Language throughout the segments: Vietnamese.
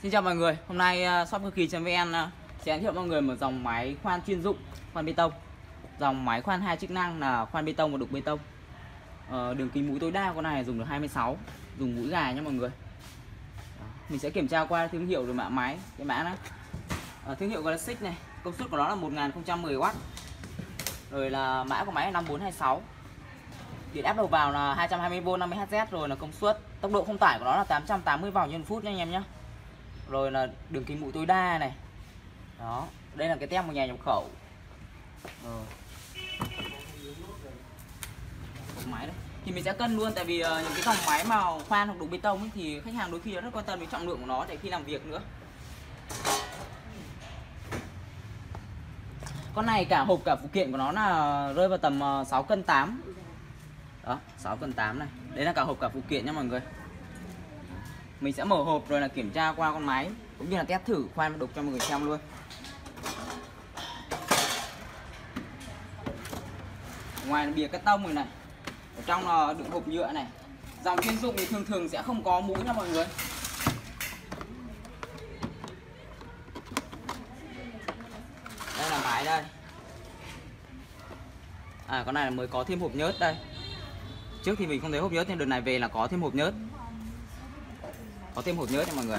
Xin chào mọi người, hôm nay shop cơ khí.vn sẽ giới thiệu mọi người một dòng máy khoan chuyên dụng, khoan bê tông. Dòng máy khoan hai chức năng là khoan bê tông và đục bê tông. Đường kính mũi tối đa con này dùng được 26, dùng mũi gài nhé mọi người. Mình sẽ kiểm tra qua thương hiệu rồi mã máy. Cái mã đó thương hiệu Classic này, công suất của nó là 1010W. Rồi là mã của máy là 5426. Điện áp đầu vào là 220V 50Hz, rồi là công suất, tốc độ không tải của nó là 880 vòng trên phút nha anh em nhé. Rồi là đường kính mũi tối đa này. Đó, đây là cái tem của nhà nhập khẩu. Máy đấy. Thì mình sẽ cân luôn, tại vì những cái dòng máy mà khoan hoặc đục bê tông ấy, thì khách hàng đôi khi rất quan tâm đến trọng lượng của nó để khi làm việc nữa. Con này cả hộp cả phụ kiện của nó là rơi vào tầm 6 cân 8. Đó, 6 cân 8 này. Đấy là cả hộp cả phụ kiện nha mọi người. Mình sẽ mở hộp rồi là kiểm tra qua con máy cũng như là test thử khoan và đục cho mọi người xem luôn. Ngoài là bìa cắt tông rồi này, ở trong là đựng hộp nhựa này. Dòng chuyên dụng thì thường sẽ không có mũi nha mọi người. Đây là máy đây. Con này là mới có thêm hộp nhớt đây. Trước thì mình không thấy hộp nhớt, nhưng đợt này về là có thêm hộp nhớt. Có thêm hộp nhớt nha mọi người.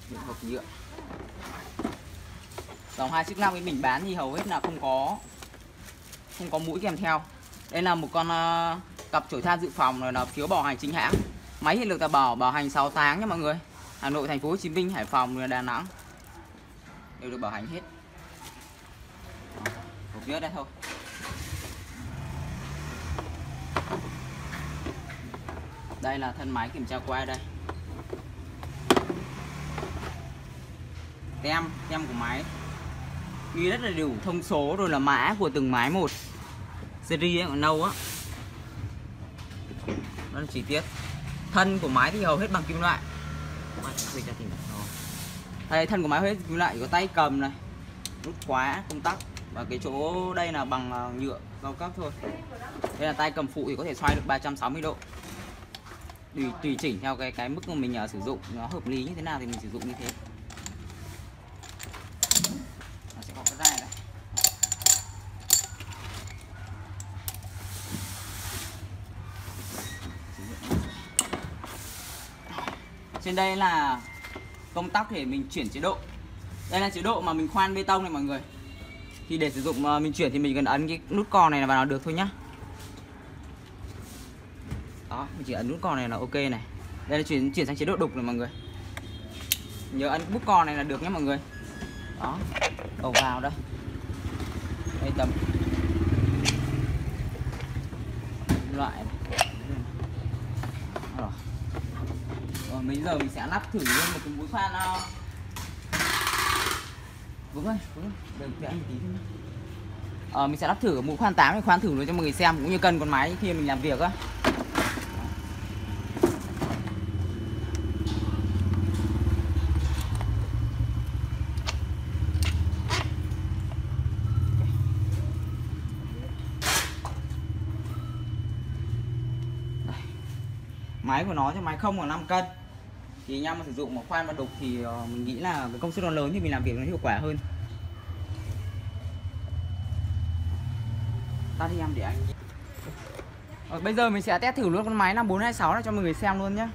Đựng hộp nhựa. Dòng hai chức năng cái mình bán thì hầu hết là không có mũi kèm theo. Đây là một con cặp chổi than dự phòng, rồi là phiếu bảo hành chính hãng. Máy hiện lực là bảo hành 6 tháng nha mọi người. Hà Nội, Thành phố Hồ Chí Minh, Hải Phòng, rồi Đà Nẵng đều được bảo hành hết. Hộp nhớt đây thôi. Đây là thân máy kiểm tra qua đây. Tem của máy ghi rất là đủ thông số, rồi là mã của từng máy một. Series ấy, nâu á. Đó là chi tiết. Thân của máy thì hầu hết bằng kim loại. Đây, thân của máy hầu hết kim loại, chỉ có tay cầm này, nút khóa, công tắc, và cái chỗ đây là bằng nhựa cao cấp thôi. Đây là tay cầm phụ thì có thể xoay được 360 độ. Tùy chỉnh theo cái mức mà mình sử dụng nó hợp lý như thế nào thì mình sử dụng như thế. Nó sẽ có cái dây này. Trên đây là công tắc để mình chuyển chế độ. Đây là chế độ mà mình khoan bê tông này mọi người. Thì để sử dụng mình chuyển thì mình cần ấn cái nút cò này vào là được thôi nhá. Đó, mình chỉ ấn nút cò này là ok này. Đây là chuyển sang chế độ đục này mọi người. Nhớ ấn nút cò này là được nhé mọi người. Đó, đầu vào đây. Đây tầm loại này. Rồi bây giờ mình sẽ lắp thử luôn một cái mũi khoan nào. Vững ơi, đừng để anh một tí thôi. Mình sẽ lắp thử mũi khoan 8 để khoan thử luôn cho mọi người xem, cũng như cân con máy khi mình làm việc á. Máy của nó cho máy không là 5 cân. Thì anh em mà sử dụng mà khoan và đục thì mình nghĩ là cái công suất nó lớn thì mình làm việc nó hiệu quả hơn. Tắt đi em để anh. Bây giờ mình sẽ test thử luôn con máy 5426 này cho mọi người xem luôn nhé.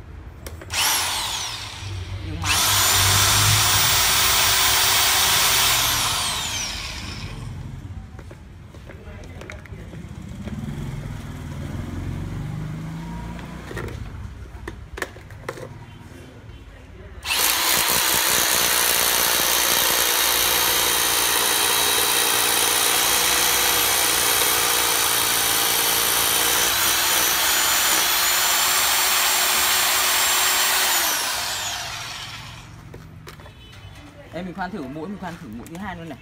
Đây mình khoan thử mũi, mình khoan thử mũi thứ hai luôn này.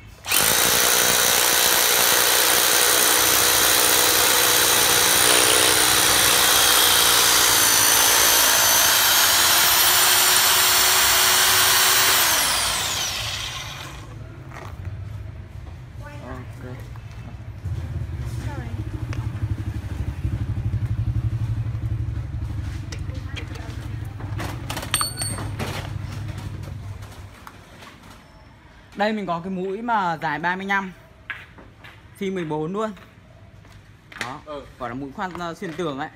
Đây mình có cái mũi mà dài 35, phi 14 luôn. Đó, gọi là mũi khoan xuyên tường ấy.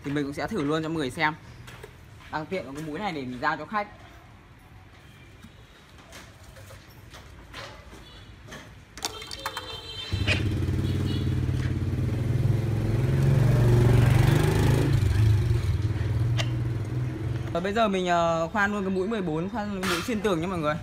Thì mình cũng sẽ thử luôn cho mọi người xem. Đang tiện có cái mũi này để mình giao cho khách. Và bây giờ mình khoan luôn cái mũi 14, khoan mũi xuyên tường nha mọi người.